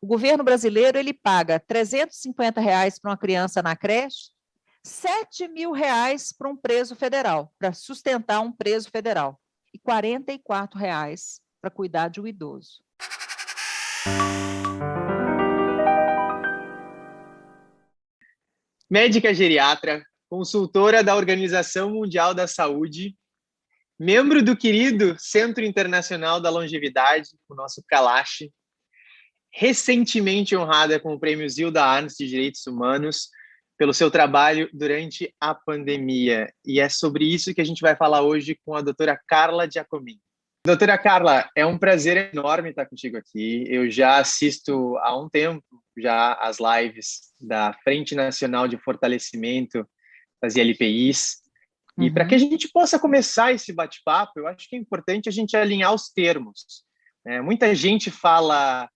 O governo brasileiro ele paga R$ 350 para uma criança na creche, R$ 7.000 para um preso federal, para sustentar um preso federal, e R$ 44 para cuidar de um idoso. Médica geriatra, consultora da Organização Mundial da Saúde, membro do querido Centro Internacional da Longevidade, o nosso CALACHE, recentemente honrada com o Prêmio Zilda Arns de Direitos Humanos pelo seu trabalho durante a pandemia. E é sobre isso que a gente vai falar hoje com a doutora Carla Giacomin. Doutora Carla, é um prazer enorme estar contigo aqui. Eu já assisto há um tempo já as lives da Frente Nacional de Fortalecimento das ILPIs. E para que a gente possa começar esse bate-papo, eu acho que é importante a gente alinhar os termos. Muita gente fala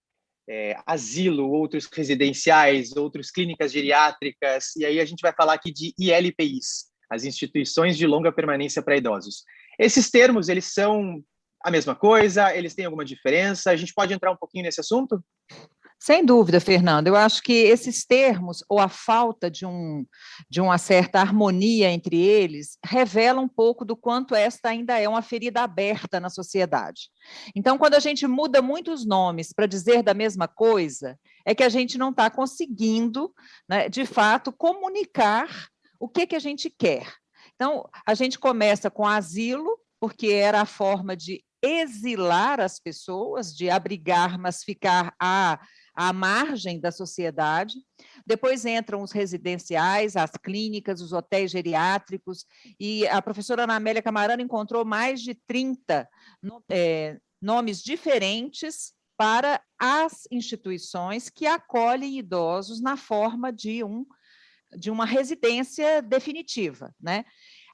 asilo, outros residenciais, outros clínicas geriátricas, e aí a gente vai falar aqui de ILPIs, as instituições de longa permanência para idosos. Esses termos, eles são a mesma coisa? Eles têm alguma diferença? A gente pode entrar um pouquinho nesse assunto? Sem dúvida, Fernando. Eu acho que esses termos, ou a falta de uma certa harmonia entre eles, revela um pouco do quanto esta ainda é uma ferida aberta na sociedade. Então, quando a gente muda muitos nomes para dizer da mesma coisa, é que a gente não está conseguindo, né, de fato, comunicar o que a gente quer. Então, a gente começa com asilo, porque era a forma de exilar as pessoas, de abrigar, mas ficar à margem da sociedade. Depois entram os residenciais, as clínicas, os hotéis geriátricos, e a professora Ana Amélia Camarano encontrou mais de 30 nomes diferentes para as instituições que acolhem idosos na forma de uma residência definitiva, né?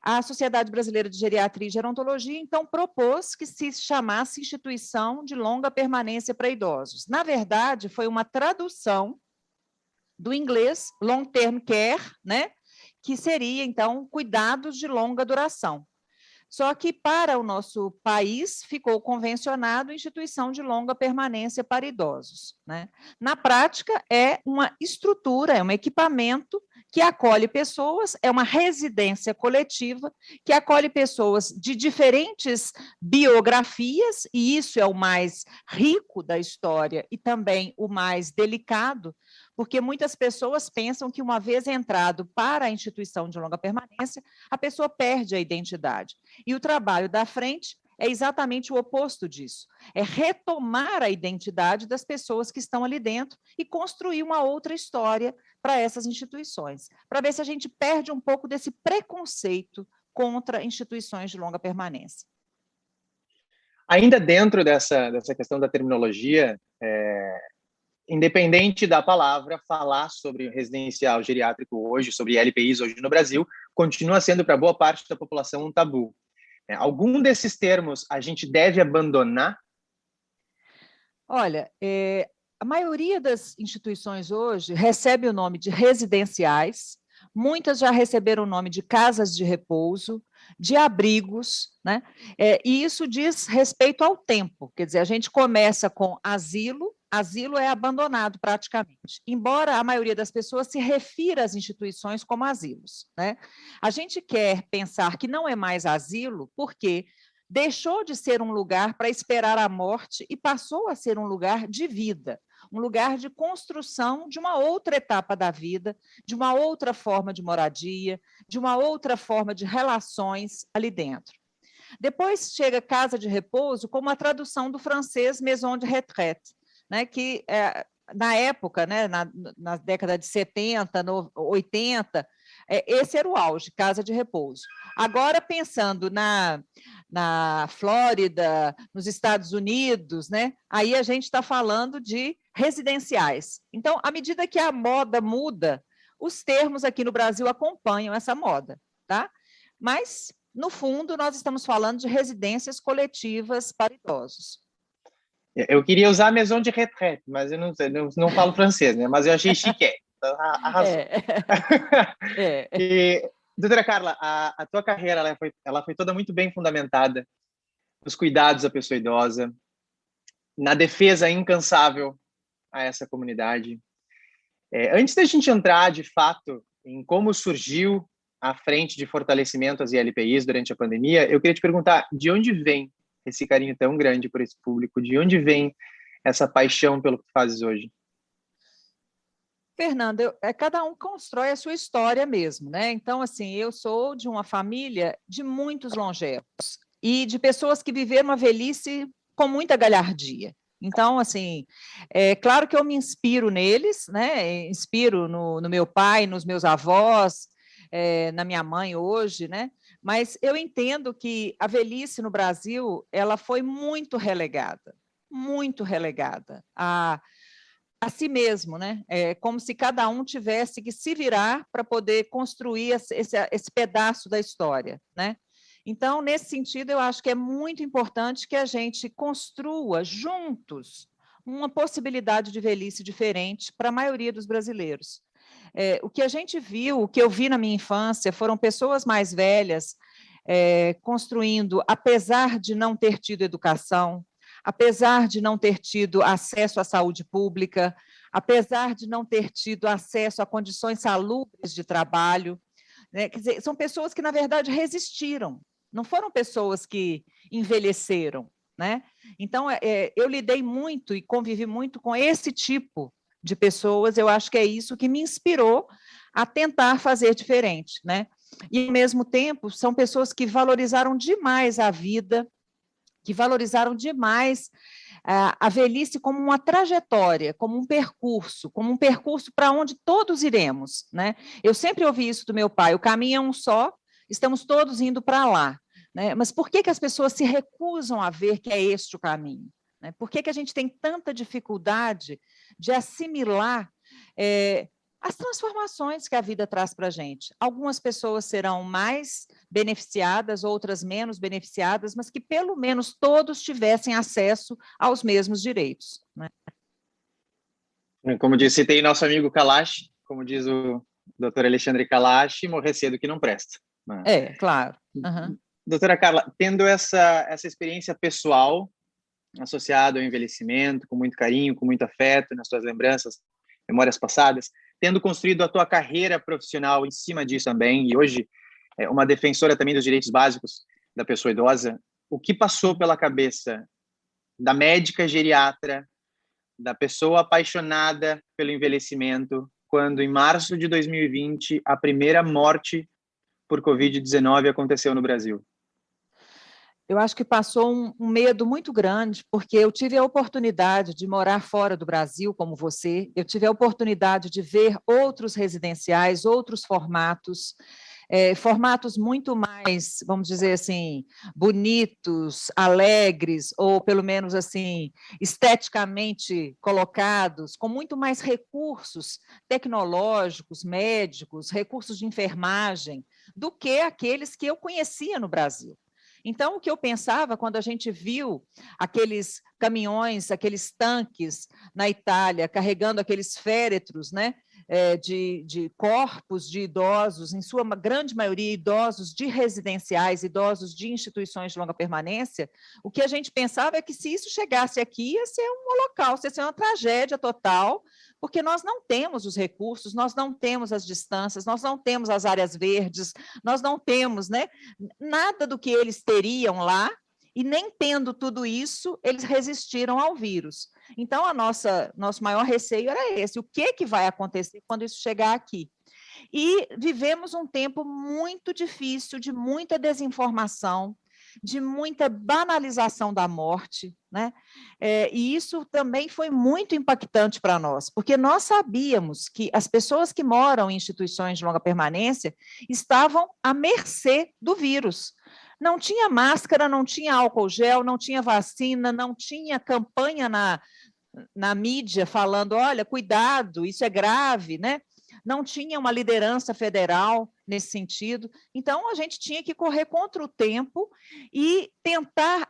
A Sociedade Brasileira de Geriatria e Gerontologia, então, propôs que se chamasse Instituição de Longa Permanência para Idosos. Na verdade, foi uma tradução do inglês Long Term Care, né? Que seria, então, cuidados de longa duração. Só que, para o nosso país, ficou convencionado instituição de longa permanência para idosos, né? Na prática, é uma estrutura, é um equipamento que acolhe pessoas, é uma residência coletiva que acolhe pessoas de diferentes biografias, e isso é o mais rico da história e também o mais delicado, porque muitas pessoas pensam que, uma vez entrado para a instituição de longa permanência, a pessoa perde a identidade. E o trabalho da frente é exatamente o oposto disso. É retomar a identidade das pessoas que estão ali dentro e construir uma outra história para essas instituições, para ver se a gente perde um pouco desse preconceito contra instituições de longa permanência. Ainda dentro dessa questão da terminologia, independente da palavra, falar sobre residencial geriátrico hoje, sobre LPIs hoje no Brasil, continua sendo para boa parte da população um tabu. Algum desses termos a gente deve abandonar? Olha, a maioria das instituições hoje recebe o nome de residenciais, muitas já receberam o nome de casas de repouso, de abrigos, né? E isso diz respeito ao tempo, quer dizer, a gente começa com asilo é abandonado praticamente, embora a maioria das pessoas se refira às instituições como asilos, né? A gente quer pensar que não é mais asilo, porque deixou de ser um lugar para esperar a morte e passou a ser um lugar de vida, um lugar de construção de uma outra etapa da vida, de uma outra forma de moradia, de uma outra forma de relações ali dentro. Depois chega casa de repouso como a tradução do francês maison de retraite, né, que na época, né, na década de 70, 80, esse era o auge, casa de repouso. Agora, pensando na Flórida, nos Estados Unidos, né, aí a gente está falando de residenciais. Então, à medida que a moda muda, os termos aqui no Brasil acompanham essa moda, tá? Mas, no fundo, nós estamos falando de residências coletivas para idosos. Eu queria usar maison de retraite, mas eu não falo francês, né? Mas eu achei chique. Então, arrasou. E, doutora Carla, a tua carreira ela foi toda muito bem fundamentada nos cuidados da pessoa idosa, na defesa incansável a essa comunidade. Antes da gente entrar, de fato, em como surgiu a frente de fortalecimento às ILPIs durante a pandemia, eu queria te perguntar, de onde vem esse carinho tão grande por esse público? De onde vem essa paixão pelo que fazes hoje? Fernanda, cada um constrói a sua história mesmo, né? Então, assim, eu sou de uma família de muitos longevos e de pessoas que viveram a velhice com muita galhardia. Então, assim, é claro que eu me inspiro neles, né? Inspiro no meu pai, nos meus avós, na minha mãe hoje, né? Mas eu entendo que a velhice no Brasil ela foi muito relegada a si mesmo, né? É como se cada um tivesse que se virar para poder construir esse pedaço da história, né? Então, nesse sentido, eu acho que é muito importante que a gente construa juntos uma possibilidade de velhice diferente para a maioria dos brasileiros. O que a gente viu, o que eu vi na minha infância, foram pessoas mais velhas construindo, apesar de não ter tido educação, apesar de não ter tido acesso à saúde pública, apesar de não ter tido acesso a condições salubres de trabalho, né? Quer dizer, são pessoas que, na verdade, resistiram, não foram pessoas que envelheceram, né? Então, eu lidei muito e convivi muito com esse tipo de pessoas, eu acho que é isso que me inspirou a tentar fazer diferente, né? E, ao mesmo tempo, são pessoas que valorizaram demais a vida, que valorizaram demais a velhice como uma trajetória, como um percurso para onde todos iremos, né? Eu sempre ouvi isso do meu pai: o caminho é um só, estamos todos indo para lá, né? Mas por que as pessoas se recusam a ver que é este o caminho? Né? Por que a gente tem tanta dificuldade de assimilar as transformações que a vida traz para a gente? Algumas pessoas serão mais beneficiadas, outras menos beneficiadas, mas que pelo menos todos tivessem acesso aos mesmos direitos, né? Como disse, citei nosso amigo Kalash, como diz o doutor Alexandre Kalash, morrer cedo que não presta. Claro. Uhum. Doutora Carla, tendo essa experiência pessoal associada ao envelhecimento, com muito carinho, com muito afeto, nas suas lembranças, memórias passadas, tendo construído a tua carreira profissional em cima disso também, e hoje uma defensora também dos direitos básicos da pessoa idosa, o que passou pela cabeça da médica geriatra, da pessoa apaixonada pelo envelhecimento, quando em março de 2020 a primeira morte por Covid-19 aconteceu no Brasil? Eu acho que passou um medo muito grande, porque eu tive a oportunidade de morar fora do Brasil, como você, eu tive a oportunidade de ver outros residenciais, outros formatos, formatos muito mais, vamos dizer assim, bonitos, alegres, ou pelo menos assim, esteticamente colocados, com muito mais recursos tecnológicos, médicos, recursos de enfermagem, do que aqueles que eu conhecia no Brasil. Então, o que eu pensava quando a gente viu aqueles caminhões, aqueles tanques na Itália, carregando aqueles féretros, né, de corpos de idosos, em sua grande maioria idosos de residenciais, idosos de instituições de longa permanência, o que a gente pensava é que se isso chegasse aqui, ia ser um holocausto, ia ser uma tragédia total, porque nós não temos os recursos, nós não temos as distâncias, nós não temos as áreas verdes, nós não temos, né, nada do que eles teriam lá, e nem tendo tudo isso, eles resistiram ao vírus. Então, nosso maior receio era esse: o que vai acontecer quando isso chegar aqui? E vivemos um tempo muito difícil, de muita desinformação, de muita banalização da morte, né? E isso também foi muito impactante para nós, porque nós sabíamos que as pessoas que moram em instituições de longa permanência estavam à mercê do vírus. Não tinha máscara, não tinha álcool gel, não tinha vacina, não tinha campanha na mídia falando: olha, cuidado, isso é grave, né? Não tinha uma liderança federal nesse sentido. Então, a gente tinha que correr contra o tempo e tentar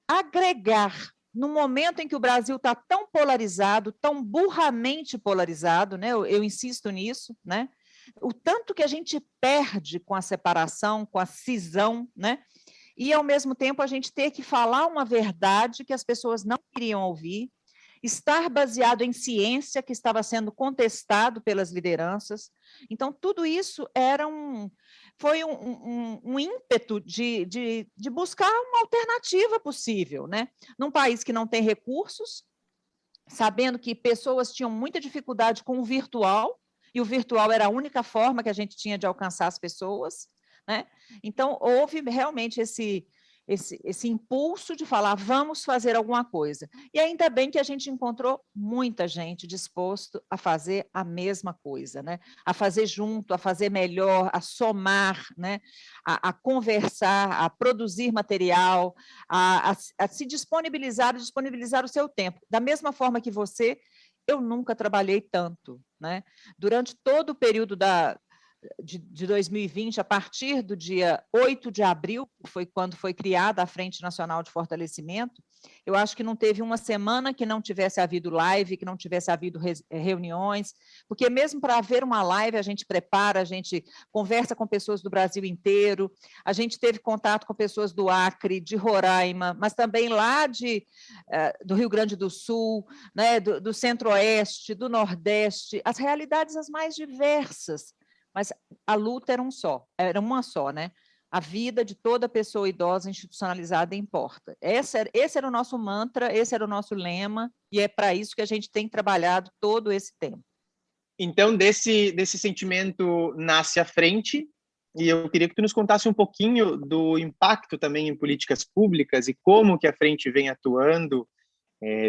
agregar, no momento em que o Brasil está tão polarizado, tão burramente polarizado, né? Eu insisto nisso, né? O tanto que a gente perde com a separação, com a cisão, né? E, ao mesmo tempo, a gente ter que falar uma verdade que as pessoas não queriam ouvir, estar baseado em ciência que estava sendo contestado pelas lideranças. Então, tudo isso foi um ímpeto de buscar uma alternativa possível, né? Num país que não tem recursos, sabendo que pessoas tinham muita dificuldade com o virtual, e o virtual era a única forma que a gente tinha de alcançar as pessoas, né? Então, houve realmente esse impulso de falar, vamos fazer alguma coisa. E ainda bem que a gente encontrou muita gente disposto a fazer a mesma coisa, né? A fazer junto, a fazer melhor, a somar, né? A conversar, a produzir material, a se disponibilizar o seu tempo. Da mesma forma que você, eu nunca trabalhei tanto, né? Durante todo o período de 2020, a partir do dia 8 de abril, foi quando foi criada a Frente Nacional de Fortalecimento, eu acho que não teve uma semana que não tivesse havido live, que não tivesse havido reuniões, porque mesmo para haver uma live, a gente prepara, a gente conversa com pessoas do Brasil inteiro, a gente teve contato com pessoas do Acre, de Roraima, mas também lá do Rio Grande do Sul, né, do Centro-Oeste, do Nordeste, as realidades as mais diversas, mas a luta era uma só, né? A vida de toda pessoa idosa institucionalizada importa. Esse era o nosso mantra, esse era o nosso lema, e é para isso que a gente tem trabalhado todo esse tempo. Então, desse sentimento nasce a frente, e eu queria que tu nos contasse um pouquinho do impacto também em políticas públicas e como que a frente vem atuando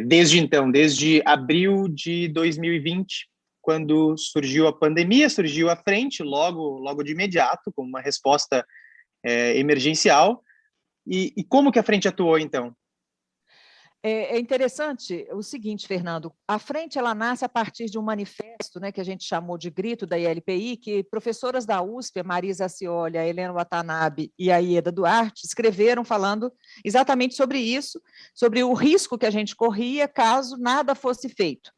desde então, desde abril de 2020, quando surgiu a pandemia, surgiu a frente logo de imediato, como uma resposta emergencial. E como que a frente atuou, então? É interessante o seguinte, Fernando, a frente ela nasce a partir de um manifesto, né, que a gente chamou de grito da ILPI, que professoras da USP, a Marisa Ascioli, a Helena Watanabe e a Ieda Duarte, escreveram falando exatamente sobre isso, sobre o risco que a gente corria caso nada fosse feito.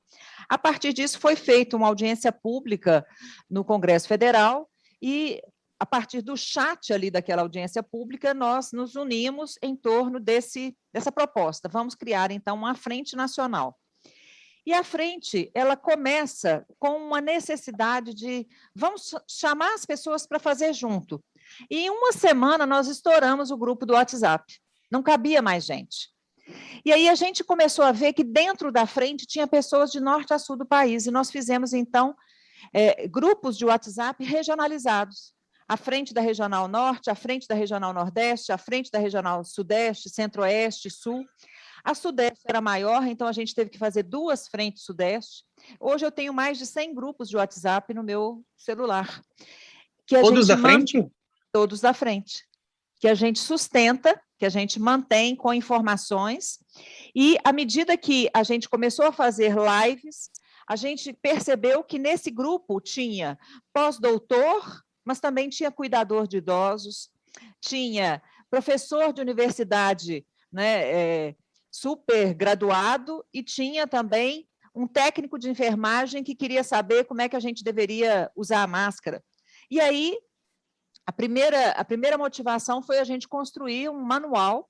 A partir disso, foi feita uma audiência pública no Congresso Federal e, a partir do chat ali daquela audiência pública, nós nos unimos em torno dessa proposta. Vamos criar, então, uma frente nacional. E a frente, ela começa com uma necessidade de vamos chamar as pessoas para fazer junto. E em uma semana, nós estouramos o grupo do WhatsApp. Não cabia mais gente. E aí a gente começou a ver que dentro da frente tinha pessoas de norte a sul do país, e nós fizemos, então, grupos de WhatsApp regionalizados. A frente da Regional Norte, a frente da Regional Nordeste, a frente da Regional Sudeste, Centro-Oeste, Sul. A Sudeste era maior, então a gente teve que fazer 2 frentes Sudeste. Hoje eu tenho mais de 100 grupos de WhatsApp no meu celular. Todos da frente? Todos da frente. Que a gente sustenta, que a gente mantém com informações, e à medida que a gente começou a fazer lives, a gente percebeu que nesse grupo tinha pós-doutor, mas também tinha cuidador de idosos, tinha professor de universidade, né, super graduado, e tinha também um técnico de enfermagem que queria saber como é que a gente deveria usar a máscara. E aí, a primeira motivação foi a gente construir um manual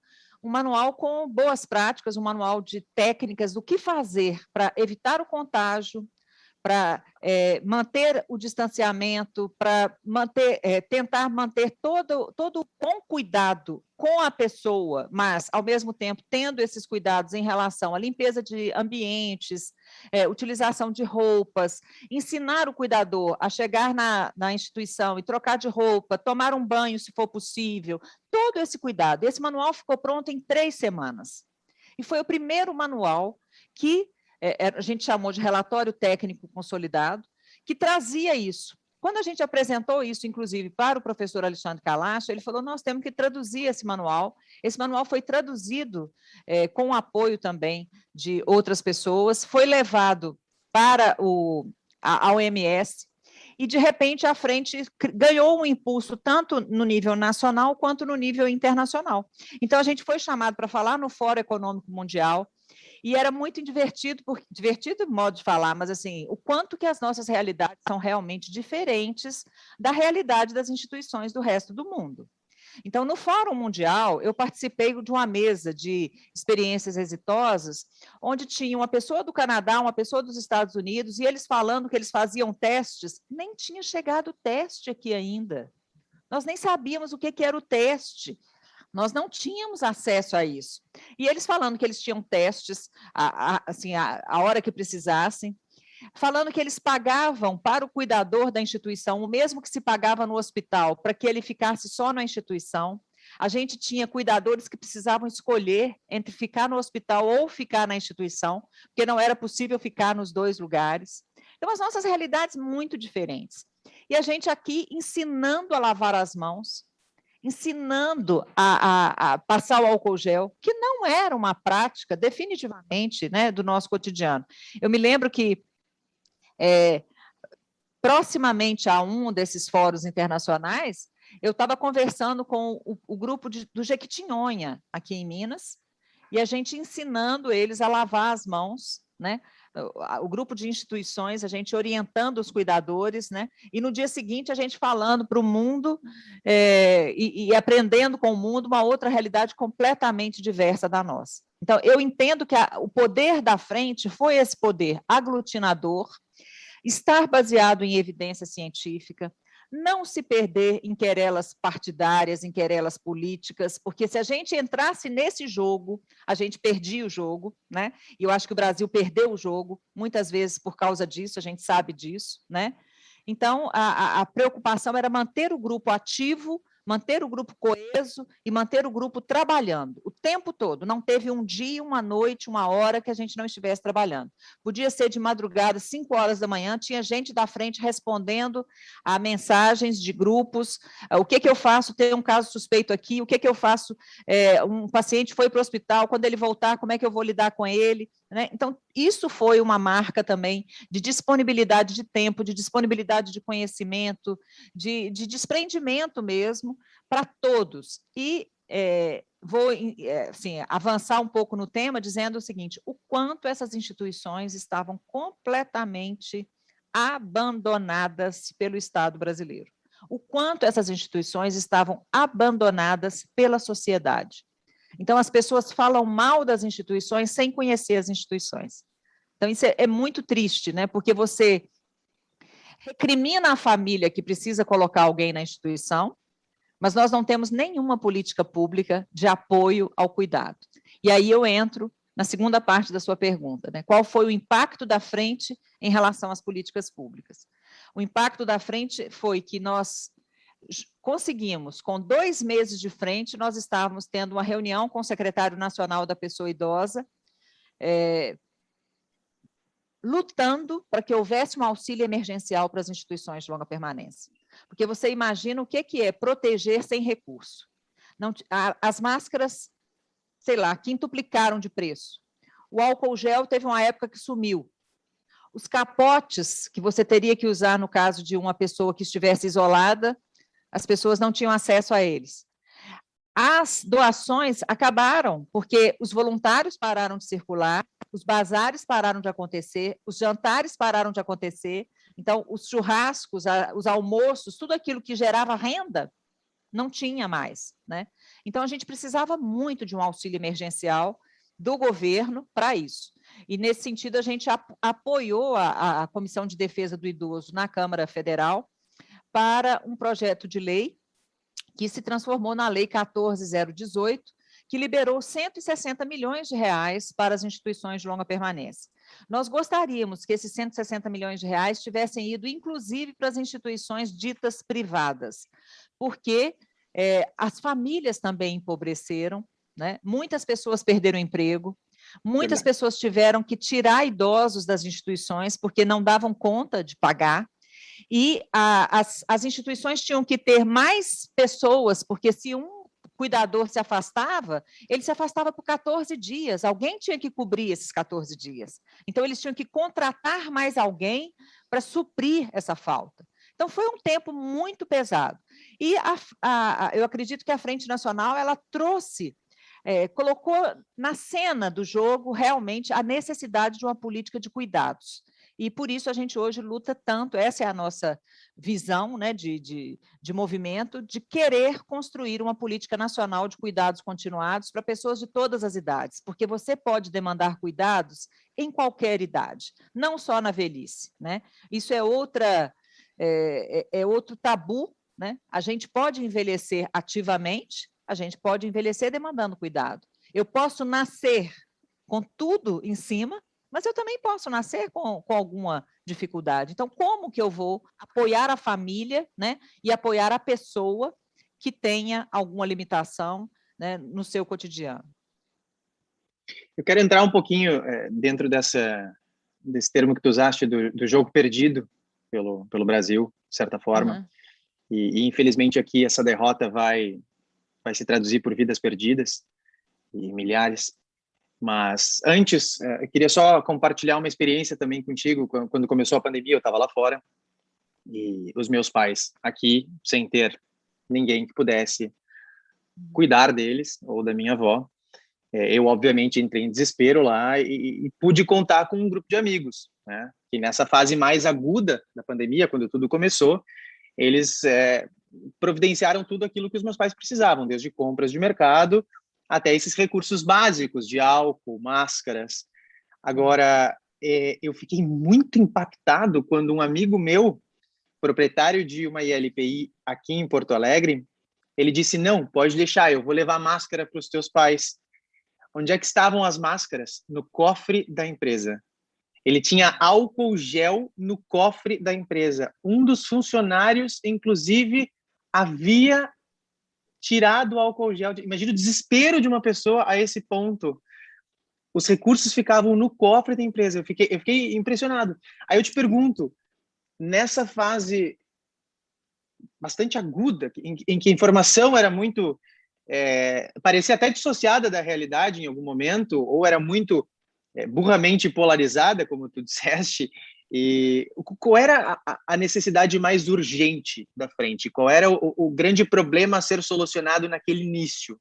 com boas práticas, um manual de técnicas do que fazer para evitar o contágio, para manter o distanciamento, para tentar manter todo com cuidado com a pessoa, mas, ao mesmo tempo, tendo esses cuidados em relação à limpeza de ambientes, utilização de roupas, ensinar o cuidador a chegar na instituição e trocar de roupa, tomar um banho, se for possível, todo esse cuidado. Esse manual ficou pronto em 3 semanas. E foi o primeiro manual que a gente chamou de relatório técnico consolidado, que trazia isso. Quando a gente apresentou isso, inclusive, para o professor Alexandre Calacho, ele falou, nós temos que traduzir esse manual. Esse manual foi traduzido com o apoio também de outras pessoas, foi levado para a OMS, e, de repente, a frente ganhou um impulso tanto no nível nacional quanto no nível internacional. Então, a gente foi chamado para falar no Fórum Econômico Mundial, e era muito divertido modo de falar, mas assim, o quanto que as nossas realidades são realmente diferentes da realidade das instituições do resto do mundo. Então, no Fórum Mundial, eu participei de uma mesa de experiências exitosas, onde tinha uma pessoa do Canadá, uma pessoa dos Estados Unidos, e eles falando que eles faziam testes, nem tinha chegado o teste aqui ainda. Nós nem sabíamos o que era o teste. Nós não tínhamos acesso a isso. E eles falando que eles tinham testes assim, a hora que precisassem, falando que eles pagavam para o cuidador da instituição o mesmo que se pagava no hospital, para que ele ficasse só na instituição. A gente tinha cuidadores que precisavam escolher entre ficar no hospital ou ficar na instituição, porque não era possível ficar nos dois lugares. Então, as nossas realidades muito diferentes. E a gente aqui ensinando a lavar as mãos, ensinando a passar o álcool gel, que não era uma prática definitivamente, né, do nosso cotidiano. Eu me lembro que proximamente a um desses fóruns internacionais, eu estava conversando com o grupo do Jequitinhonha, aqui em Minas, e a gente ensinando eles a lavar as mãos, né? O grupo de instituições, a gente orientando os cuidadores, né? E no dia seguinte a gente falando para o mundo e aprendendo com o mundo uma outra realidade completamente diversa da nossa. Então, eu entendo que o poder da frente foi esse poder aglutinador, estar baseado em evidência científica, não se perder em querelas partidárias, em querelas políticas, porque se a gente entrasse nesse jogo, a gente perdia o jogo, né? E eu acho que o Brasil perdeu o jogo, muitas vezes por causa disso, a gente sabe disso, né? Então, a preocupação era manter o grupo ativo, manter o grupo coeso e manter o grupo trabalhando o tempo todo. Não teve um dia, uma noite, uma hora que a gente não estivesse trabalhando. Podia ser de madrugada, 5 horas da manhã, tinha gente da frente respondendo a mensagens de grupos, o que eu faço, tem um caso suspeito aqui, o que eu faço, um paciente foi para o hospital, quando ele voltar, como é que eu vou lidar com ele? Né? Então, isso foi uma marca também de disponibilidade de tempo, de disponibilidade de conhecimento, de desprendimento mesmo para todos. E vou assim, avançar um pouco no tema dizendo o seguinte, o quanto essas instituições estavam completamente abandonadas pelo Estado brasileiro, o quanto essas instituições estavam abandonadas pela sociedade. Então, as pessoas falam mal das instituições sem conhecer as instituições. Então, isso é muito triste, né? Porque você recrimina a família que precisa colocar alguém na instituição, mas nós não temos nenhuma política pública de apoio ao cuidado. E aí eu entro na segunda parte da sua pergunta, né? Qual foi o impacto da frente em relação às políticas públicas? O impacto da frente foi que nós conseguimos, com 2 meses de frente, nós estávamos tendo uma reunião com o secretário nacional da pessoa idosa, lutando para que houvesse um auxílio emergencial para as instituições de longa permanência. Porque você imagina o que é proteger sem recurso. Não, as máscaras, sei lá, quintuplicaram de preço. O álcool gel teve uma época que sumiu. Os capotes que você teria que usar no caso de uma pessoa que estivesse isolada, as pessoas não tinham acesso a eles. As doações acabaram, porque os voluntários pararam de circular, os bazares pararam de acontecer, os jantares pararam de acontecer, então os churrascos, os almoços, tudo aquilo que gerava renda, não tinha mais, né? Então a gente precisava muito de um auxílio emergencial do governo para isso. E nesse sentido a gente apoiou a Comissão de Defesa do Idoso na Câmara Federal para um projeto de lei que se transformou na Lei 14.018, que liberou 160 milhões de reais para as instituições de longa permanência. Nós gostaríamos que esses 160 milhões de reais tivessem ido, inclusive, para as instituições ditas privadas, porque as famílias também empobreceram, né? Muitas pessoas perderam emprego, muitas pessoas tiveram que tirar idosos das instituições porque não davam conta de pagar, e as instituições tinham que ter mais pessoas, porque se um cuidador se afastava, ele se afastava por 14 dias, alguém tinha que cobrir esses 14 dias. Então, eles tinham que contratar mais alguém para suprir essa falta. Então, foi um tempo muito pesado. E eu acredito que a Frente Nacional ela trouxe, colocou na cena do jogo realmente a necessidade de uma política de cuidados. E por isso a gente hoje luta tanto, essa é a nossa visão, né, de movimento, de querer construir uma política nacional de cuidados continuados para pessoas de todas as idades, porque você pode demandar cuidados em qualquer idade, não só na velhice, né? Isso é outro tabu, né? A gente pode envelhecer ativamente, a gente pode envelhecer demandando cuidado. Eu posso nascer com tudo em cima, mas eu também posso nascer com alguma dificuldade. Então, como que eu vou apoiar a família, né, e apoiar a pessoa que tenha alguma limitação, né, no seu cotidiano? Eu quero entrar um pouquinho dentro desse termo que tu usaste do jogo perdido pelo Brasil, de certa forma. Uhum. E infelizmente aqui essa derrota vai se traduzir por vidas perdidas e milhares. Mas antes, eu queria só compartilhar uma experiência também contigo. Quando começou a pandemia, eu estava lá fora e os meus pais aqui, sem ter ninguém que pudesse cuidar deles ou da minha avó, eu obviamente entrei em desespero lá e pude contar com um grupo de amigos, né? Que nessa fase mais aguda da pandemia, quando tudo começou, eles providenciaram tudo aquilo que os meus pais precisavam, desde compras de mercado até esses recursos básicos de álcool, máscaras. Agora, eu fiquei muito impactado quando um amigo meu, proprietário de uma ILPI aqui em Porto Alegre, ele disse, não, pode deixar, eu vou levar máscara para os teus pais. Onde é que estavam as máscaras? No cofre da empresa. Ele tinha álcool gel no cofre da empresa. Um dos funcionários, inclusive, havia tirado o álcool gel. Imagina o desespero de uma pessoa a esse ponto. Os recursos ficavam no cofre da empresa. Eu fiquei impressionado. Aí eu te pergunto, nessa fase bastante aguda, em que a informação era muito... parecia até dissociada da realidade em algum momento, ou era muito burramente polarizada, como tu disseste, e qual era a necessidade mais urgente da frente? Qual era o grande problema a ser solucionado naquele início?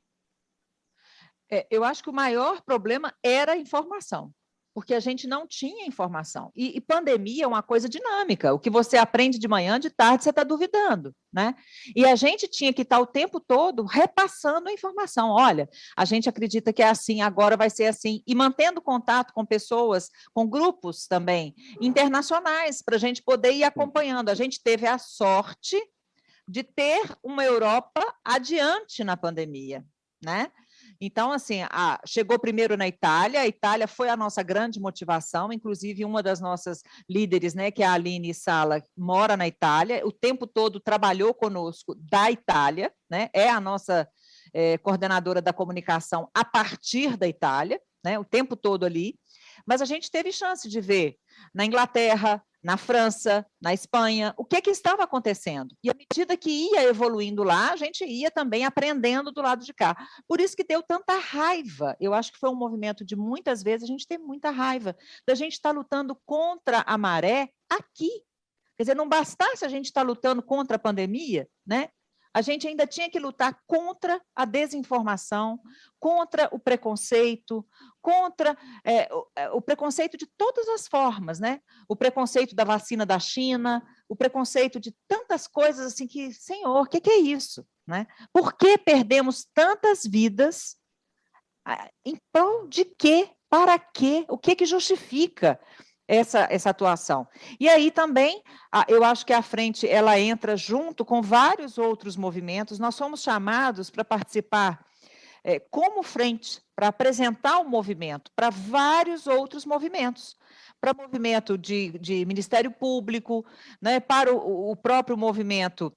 Eu acho que o maior problema era a informação, porque a gente não tinha informação. E pandemia é uma coisa dinâmica. O que você aprende de manhã, de tarde, você está duvidando, né? E a gente tinha que estar o tempo todo repassando a informação. Olha, a gente acredita que é assim, agora vai ser assim. E mantendo contato com pessoas, com grupos também internacionais, para a gente poder ir acompanhando. A gente teve a sorte de ter uma Europa adiante na pandemia, né? Então, assim, chegou primeiro na Itália, a Itália foi a nossa grande motivação, inclusive uma das nossas líderes, né, que é a Aline Sala, mora na Itália, o tempo todo trabalhou conosco da Itália, né, é a nossa coordenadora da comunicação a partir da Itália, né, o tempo todo ali, mas a gente teve chance de ver na Inglaterra, na França, na Espanha, o que estava acontecendo. E à medida que ia evoluindo lá, a gente ia também aprendendo do lado de cá. Por isso que deu tanta raiva. Eu acho que foi um movimento de muitas vezes a gente tem muita raiva da gente estar lutando contra a maré aqui. Quer dizer, não bastasse a gente estar lutando contra a pandemia, né? A gente ainda tinha que lutar contra a desinformação, contra o preconceito, contra o preconceito de todas as formas, né? O preconceito da vacina da China, o preconceito de tantas coisas assim que, Senhor, o que é isso? Né? Por que perdemos tantas vidas? Em prol de quê? Para quê? O que justifica essa atuação? E aí também, eu acho que a frente ela entra junto com vários outros movimentos. Nós somos chamados para participar como frente, para apresentar o movimento para vários outros movimentos, para o movimento de Ministério Público, né, para o próprio movimento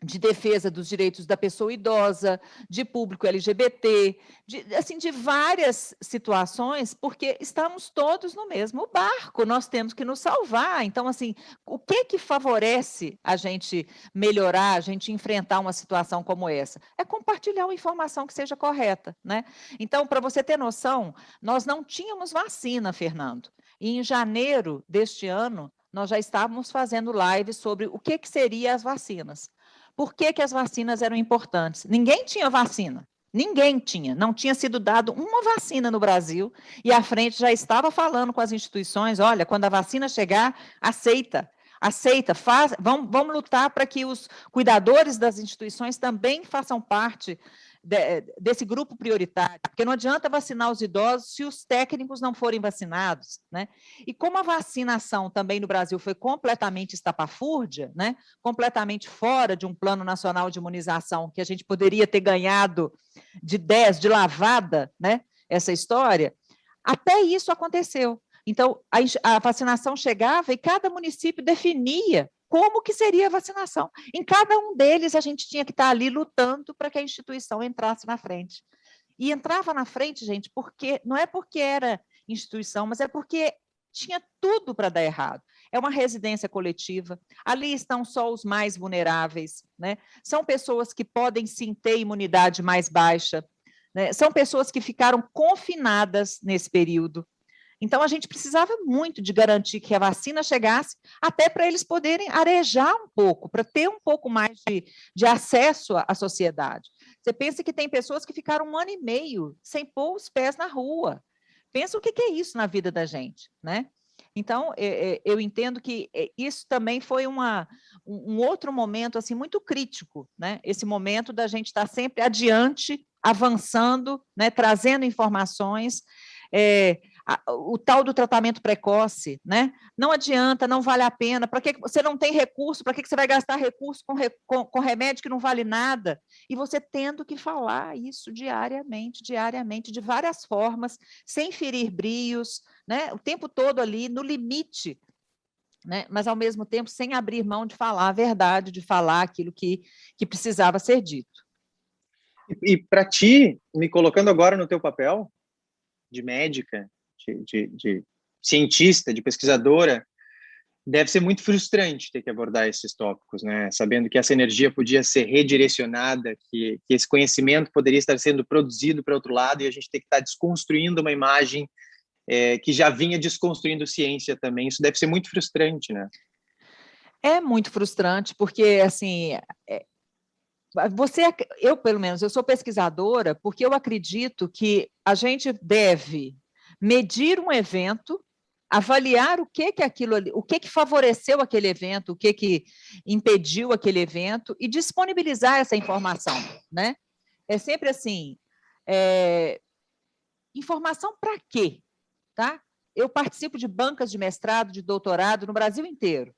de defesa dos direitos da pessoa idosa, de público LGBT, de várias situações, porque estamos todos no mesmo barco, nós temos que nos salvar. Então, assim, o que favorece a gente melhorar, a gente enfrentar uma situação como essa? É compartilhar uma informação que seja correta, né? Então, para você ter noção, nós não tínhamos vacina, Fernando, e em janeiro deste ano, nós já estávamos fazendo live sobre o que seriam as vacinas. Por que as vacinas eram importantes? Ninguém tinha vacina. Ninguém tinha, não tinha sido dado uma vacina no Brasil, e a frente já estava falando com as instituições, olha, quando a vacina chegar, aceita, vamos lutar para que os cuidadores das instituições também façam parte desse grupo prioritário, porque não adianta vacinar os idosos se os técnicos não forem vacinados, né? E como a vacinação também no Brasil foi completamente estapafúrdia, né? Completamente fora de um plano nacional de imunização que a gente poderia ter ganhado de 10, de lavada, né? Essa história, até isso aconteceu. Então, a vacinação chegava e cada município definia como que seria a vacinação. Em cada um deles, a gente tinha que estar ali lutando para que a instituição entrasse na frente. E entrava na frente, gente, porque não é porque era instituição, mas é porque tinha tudo para dar errado. É uma residência coletiva, ali estão só os mais vulneráveis, né? São pessoas que podem sim ter imunidade mais baixa, né? São pessoas que ficaram confinadas nesse período. Então, a gente precisava muito de garantir que a vacina chegasse, até para eles poderem arejar um pouco, para ter um pouco mais de acesso à sociedade. Você pensa que tem pessoas que ficaram 1 ano e meio sem pôr os pés na rua. Pensa o que é isso na vida da gente, né? Então, eu entendo que isso também foi um outro momento assim muito crítico, né? Esse momento da gente estar sempre adiante, avançando, né? Trazendo informações, o tal do tratamento precoce, né? Não adianta, não vale a pena. Para que você não tem recurso? Para que você vai gastar recurso com remédio que não vale nada? E você tendo que falar isso diariamente, de várias formas, sem ferir brios, né? O tempo todo ali no limite, né? Mas ao mesmo tempo sem abrir mão de falar a verdade, de falar aquilo que precisava ser dito. E para ti, me colocando agora no teu papel de médica, de cientista, de pesquisadora, deve ser muito frustrante ter que abordar esses tópicos, né? Sabendo que essa energia podia ser redirecionada, que esse conhecimento poderia estar sendo produzido para outro lado e a gente tem que estar desconstruindo uma imagem que já vinha desconstruindo ciência também. Isso deve ser muito frustrante, né? É muito frustrante, porque, assim, eu, pelo menos, eu sou pesquisadora porque eu acredito que a gente deve medir um evento, avaliar o que aquilo ali, o que favoreceu aquele evento, o que impediu aquele evento e disponibilizar essa informação, né? É sempre assim, informação para quê, tá? Eu participo de bancas de mestrado, de doutorado no Brasil inteiro,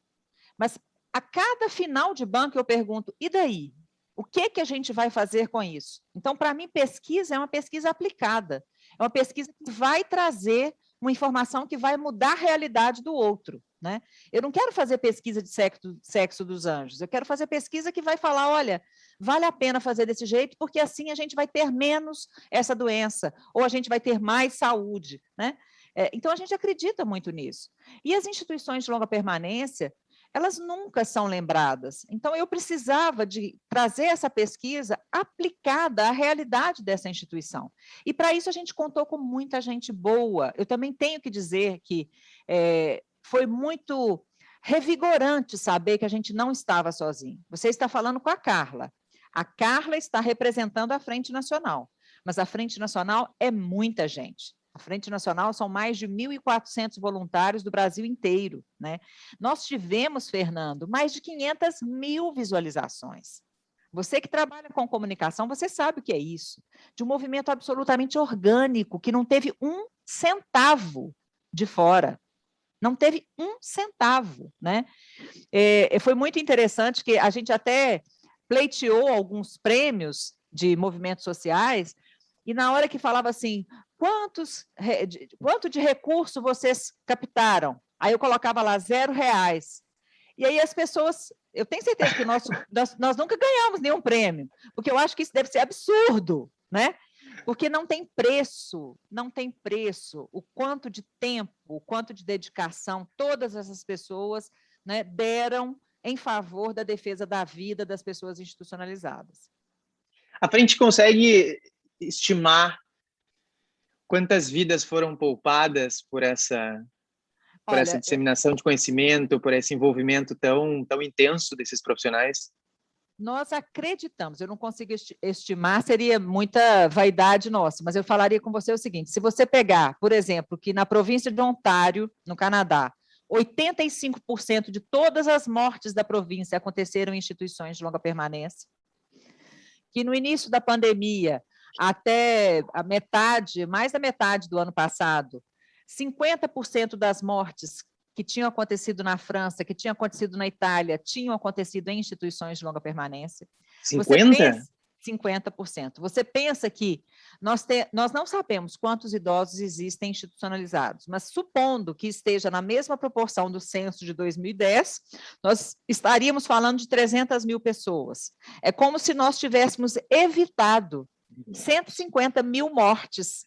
mas a cada final de banca eu pergunto, e daí? O que a gente vai fazer com isso? Então, para mim, pesquisa é uma pesquisa aplicada, é uma pesquisa que vai trazer uma informação que vai mudar a realidade do outro, né? Eu não quero fazer pesquisa de sexo dos anjos, eu quero fazer pesquisa que vai falar, olha, vale a pena fazer desse jeito, porque assim a gente vai ter menos essa doença, ou a gente vai ter mais saúde, né? Então, a gente acredita muito nisso. E as instituições de longa permanência, elas nunca são lembradas. Então, eu precisava de trazer essa pesquisa aplicada à realidade dessa instituição. E, para isso, a gente contou com muita gente boa. Eu também tenho que dizer que foi muito revigorante saber que a gente não estava sozinho. Você está falando com a Carla. A Carla está representando a Frente Nacional, mas a Frente Nacional é muita gente. A Frente Nacional são mais de 1.400 voluntários do Brasil inteiro, né? Nós tivemos, Fernando, mais de 500 mil visualizações. Você que trabalha com comunicação, você sabe o que é isso. De um movimento absolutamente orgânico, que não teve um centavo de fora. Não teve um centavo, né? Foi muito interessante que a gente até pleiteou alguns prêmios de movimentos sociais, e na hora que falava assim, quanto de recurso vocês captaram? Aí eu colocava lá R$0. E aí as pessoas, eu tenho certeza que nós nunca ganhamos nenhum prêmio, porque eu acho que isso deve ser absurdo, né? Porque não tem preço, o quanto de tempo, o quanto de dedicação todas essas pessoas, né, deram em favor da defesa da vida das pessoas institucionalizadas. A frente consegue estimar quantas vidas foram poupadas por essa disseminação de conhecimento, por esse envolvimento tão intenso desses profissionais? Nós acreditamos, eu não consigo estimar, seria muita vaidade nossa, mas eu falaria com você o seguinte: se você pegar, por exemplo, que na província de Ontário, no Canadá, 85% de todas as mortes da província aconteceram em instituições de longa permanência, que no início da pandemia, até a metade, mais da metade do ano passado, 50% das mortes que tinham acontecido na França, que tinham acontecido na Itália, tinham acontecido em instituições de longa permanência. 50%? 50%. Você pensa que nós não sabemos quantos idosos existem institucionalizados, mas supondo que esteja na mesma proporção do censo de 2010, nós estaríamos falando de 300 mil pessoas. É como se nós tivéssemos evitado 150 mil mortes,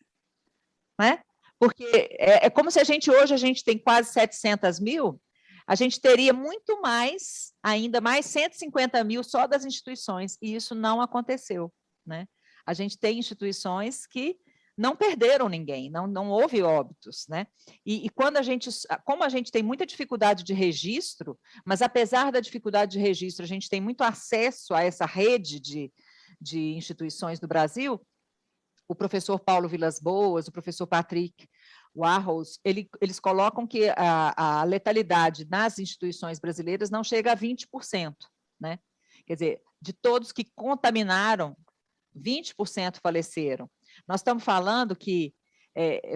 né? Porque é como se hoje a gente tem quase 700 mil, a gente teria muito mais, ainda mais 150 mil só das instituições, e isso não aconteceu, né? A gente tem instituições que não perderam ninguém, não houve óbitos, né? E como a gente tem muita dificuldade de registro, mas apesar da dificuldade de registro, a gente tem muito acesso a essa rede de instituições do Brasil. O professor Paulo Vilas Boas, o professor Patrick Warhols, eles colocam que a letalidade nas instituições brasileiras não chega a 20%, né? Quer dizer, de todos que contaminaram, 20% faleceram. Nós estamos falando que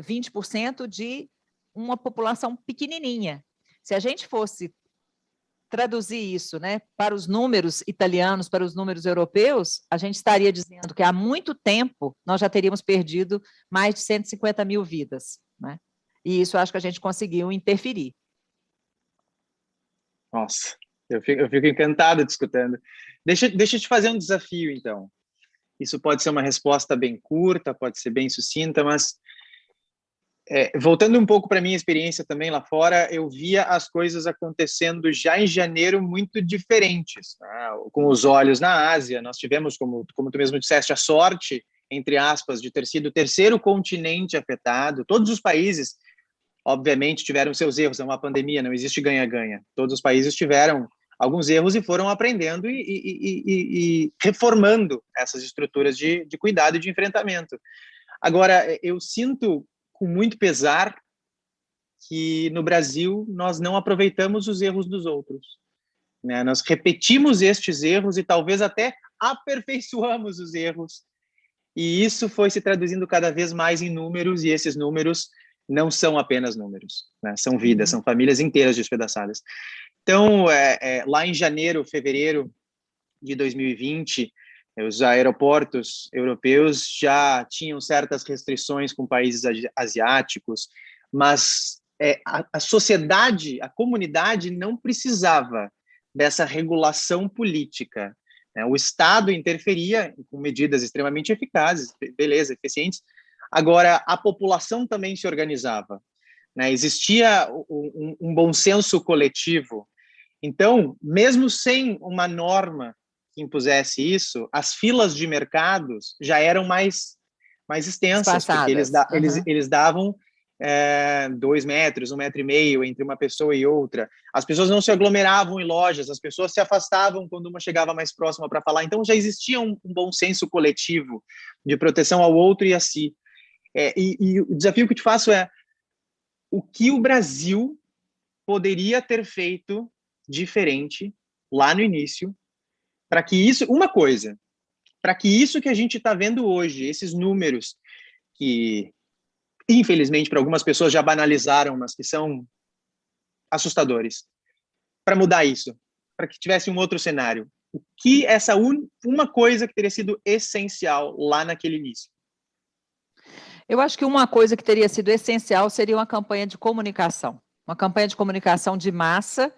20% de uma população pequenininha. Se a gente fosse traduzir isso, né, para os números italianos, para os números europeus, a gente estaria dizendo que há muito tempo nós já teríamos perdido mais de 150 mil vidas, né? E isso eu acho que a gente conseguiu interferir. Nossa, eu fico encantado discutindo. Deixa eu te fazer um desafio, então. Isso pode ser uma resposta bem curta, pode ser bem sucinta, mas voltando um pouco para a minha experiência também lá fora, eu via as coisas acontecendo já em janeiro muito diferentes, né? Com os olhos na Ásia, nós tivemos, como tu mesmo disseste, a sorte, entre aspas, de ter sido o terceiro continente afetado. Todos os países, obviamente, tiveram seus erros, é uma pandemia, não existe ganha-ganha. Todos os países tiveram alguns erros e foram aprendendo e reformando essas estruturas de cuidado e de enfrentamento. Agora, eu sinto com muito pesar que no Brasil nós não aproveitamos os erros dos outros, né? Nós repetimos estes erros e talvez até aperfeiçoamos os erros, e isso foi se traduzindo cada vez mais em números, e esses números não são apenas números, né? São vidas, são famílias inteiras despedaçadas. Então, lá em janeiro, fevereiro de 2020, os aeroportos europeus já tinham certas restrições com países asiáticos, mas a sociedade, a comunidade não precisava dessa regulação política, né? O Estado interferia com medidas extremamente eficazes, beleza, eficientes. Agora, a população também se organizava, né? Existia um bom senso coletivo. Então, mesmo sem uma norma que impusesse isso, as filas de mercados já eram mais extensas, porque eles davam 2 metros, 1,5 metro entre uma pessoa e outra. As pessoas não se aglomeravam em lojas, as pessoas se afastavam quando uma chegava mais próxima para falar. Então, já existia um bom senso coletivo de proteção ao outro e a si. E o desafio que eu te faço é o que o Brasil poderia ter feito diferente lá no início, para que isso que a gente está vendo hoje, esses números que, infelizmente, para algumas pessoas já banalizaram, mas que são assustadores, para mudar isso, para que tivesse um outro cenário. O que uma coisa que teria sido essencial lá naquele início? Eu acho que uma coisa que teria sido essencial seria uma campanha de comunicação de massa,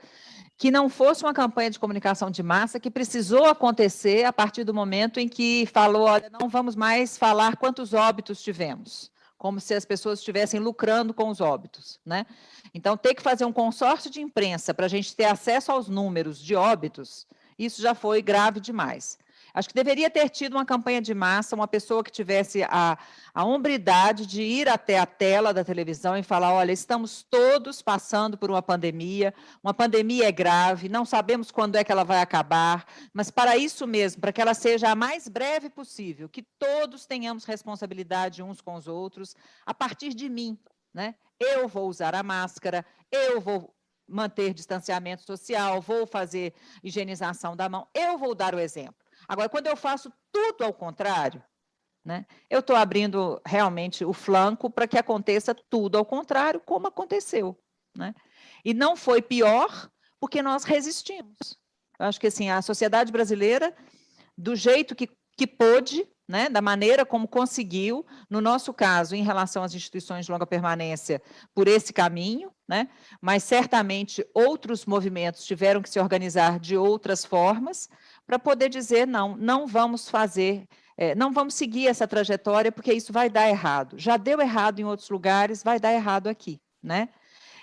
que não fosse uma campanha de comunicação de massa que precisou acontecer a partir do momento em que falou, olha, não vamos mais falar quantos óbitos tivemos, como se as pessoas estivessem lucrando com os óbitos, né? Então, ter que fazer um consórcio de imprensa para a gente ter acesso aos números de óbitos, isso já foi grave demais. Acho que deveria ter tido uma campanha de massa, uma pessoa que tivesse a hombridade de ir até a tela da televisão e falar, olha, estamos todos passando por uma pandemia é grave, não sabemos quando é que ela vai acabar, mas para isso mesmo, para que ela seja a mais breve possível, que todos tenhamos responsabilidade uns com os outros, a partir de mim, né? Eu vou usar a máscara, eu vou manter distanciamento social, vou fazer higienização da mão, eu vou dar o exemplo. Agora, quando eu faço tudo ao contrário, né, eu estou abrindo realmente o flanco para que aconteça tudo ao contrário, como aconteceu. Né? E não foi pior porque nós resistimos. Eu acho que assim, a sociedade brasileira, do jeito que pôde, né, da maneira como conseguiu, no nosso caso, em relação às instituições de longa permanência, por esse caminho, né, mas certamente outros movimentos tiveram que se organizar de outras formas para poder dizer, não vamos fazer, não vamos seguir essa trajetória, porque isso vai dar errado. Já deu errado em outros lugares, vai dar errado aqui. Né?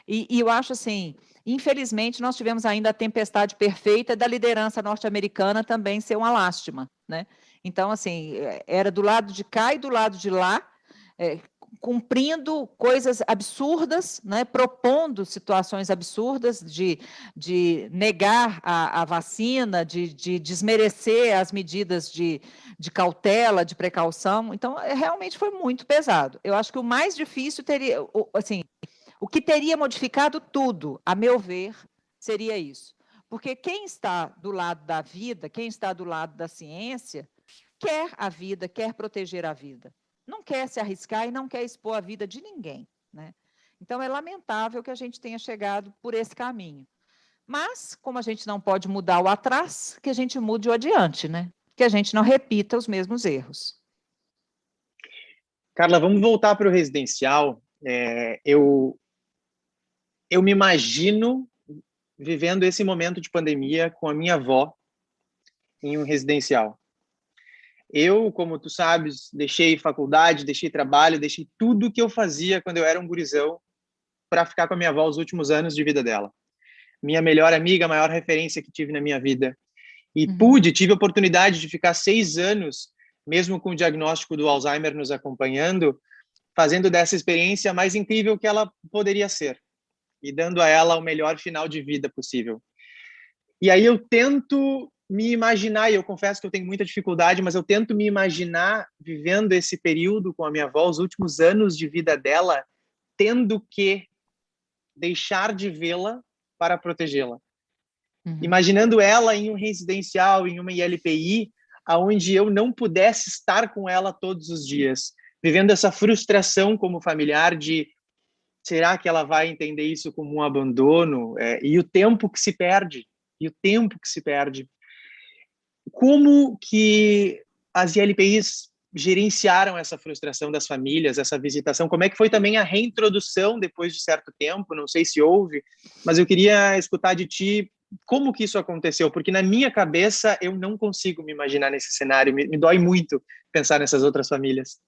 E eu acho assim, infelizmente, nós tivemos ainda a tempestade perfeita da liderança norte-americana também ser uma lástima, né? Então, assim, era do lado de cá e do lado de lá, cumprindo coisas absurdas, né? Propondo situações absurdas de negar a vacina, de desmerecer as medidas de cautela, de precaução. Então, realmente foi muito pesado. Eu acho que o mais difícil teria, assim, o que teria modificado tudo, a meu ver, seria isso. Porque quem está do lado da vida, quem está do lado da ciência, quer a vida, quer proteger a vida. Não quer se arriscar e não quer expor a vida de ninguém. Né? Então, é lamentável que a gente tenha chegado por esse caminho. Mas, como a gente não pode mudar o atrás, que a gente mude o adiante, né? Que a gente não repita os mesmos erros. Carla, vamos voltar para o residencial. Eu me imagino vivendo esse momento de pandemia com a minha avó em um residencial. Eu, como tu sabes, deixei faculdade, deixei trabalho, deixei tudo que eu fazia quando eu era um gurizão para ficar com a minha avó os últimos anos de vida dela. Minha melhor amiga, a maior referência que tive na minha vida. E tive a oportunidade de ficar 6 anos, mesmo com o diagnóstico do Alzheimer nos acompanhando, fazendo dessa experiência a mais incrível que ela poderia ser e dando a ela o melhor final de vida possível. E aí eu tento me imaginar, e eu confesso que eu tenho muita dificuldade, mas eu tento me imaginar vivendo esse período com a minha avó, os últimos anos de vida dela, tendo que deixar de vê-la para protegê-la. Imaginando ela em um residencial, em uma ILPI, aonde eu não pudesse estar com ela todos os dias, vivendo essa frustração como familiar de será que ela vai entender isso como um abandono? E o tempo que se perde, Como que as ILPIs gerenciaram essa frustração das famílias, essa visitação? Como é que foi também a reintrodução depois de certo tempo? Não sei se houve, mas eu queria escutar de ti como que isso aconteceu, porque na minha cabeça eu não consigo me imaginar nesse cenário, me dói muito pensar nessas outras famílias.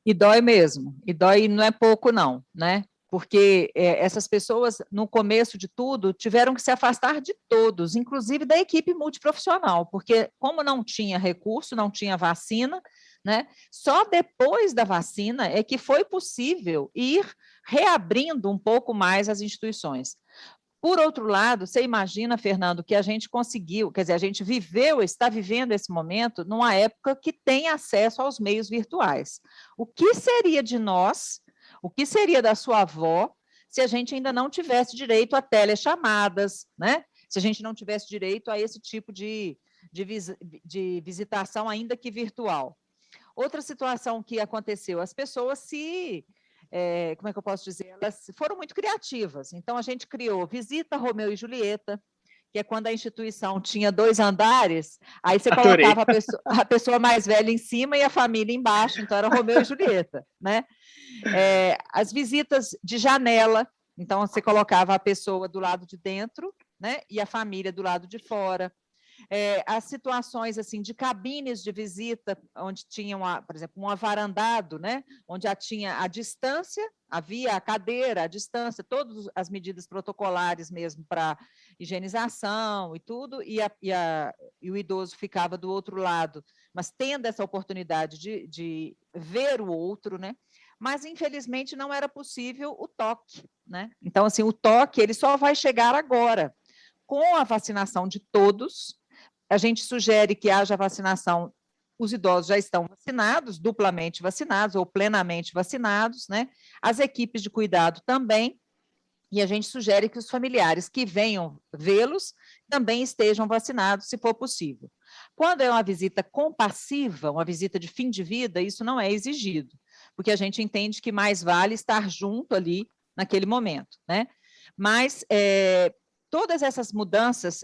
E dói mesmo, e dói não é pouco não, né? Porque essas pessoas, no começo de tudo, tiveram que se afastar de todos, inclusive da equipe multiprofissional, porque como não tinha recurso, não tinha vacina, né? Só depois da vacina é que foi possível ir reabrindo um pouco mais as instituições. Por outro lado, você imagina, Fernando, que a gente conseguiu, quer dizer, a gente está vivendo esse momento numa época que tem acesso aos meios virtuais. O que seria de nós, o que seria da sua avó, se a gente ainda não tivesse direito a telechamadas, né? Se a gente não tivesse direito a esse tipo de visitação, ainda que virtual. Outra situação que aconteceu, as pessoas como é que eu posso dizer? Elas foram muito criativas. Então, a gente criou Visita Romeu e Julieta, que é quando a instituição tinha 2 andares, aí você Adorei. colocava a pessoa mais velha em cima e a família embaixo, então era Romeu e Julieta. Né? As visitas de janela, então você colocava a pessoa do lado de dentro, né? E a família do lado de fora. As situações assim de cabines de visita, onde tinha, por exemplo, um avarandado, né, onde tinha a distância, havia a cadeira, a distância, todas as medidas protocolares mesmo para higienização e tudo, e o idoso ficava do outro lado, mas tendo essa oportunidade de ver o outro, né? Mas, infelizmente, não era possível o toque, né? Então, assim, o toque ele só vai chegar agora. Com a vacinação de todos, a gente sugere que haja vacinação. Os idosos já estão vacinados, duplamente vacinados ou plenamente vacinados, né? As equipes de cuidado também, e a gente sugere que os familiares que venham vê-los também estejam vacinados, se for possível. Quando é uma visita compassiva, uma visita de fim de vida, isso não é exigido, porque a gente entende que mais vale estar junto ali naquele momento, né? Mas todas essas mudanças,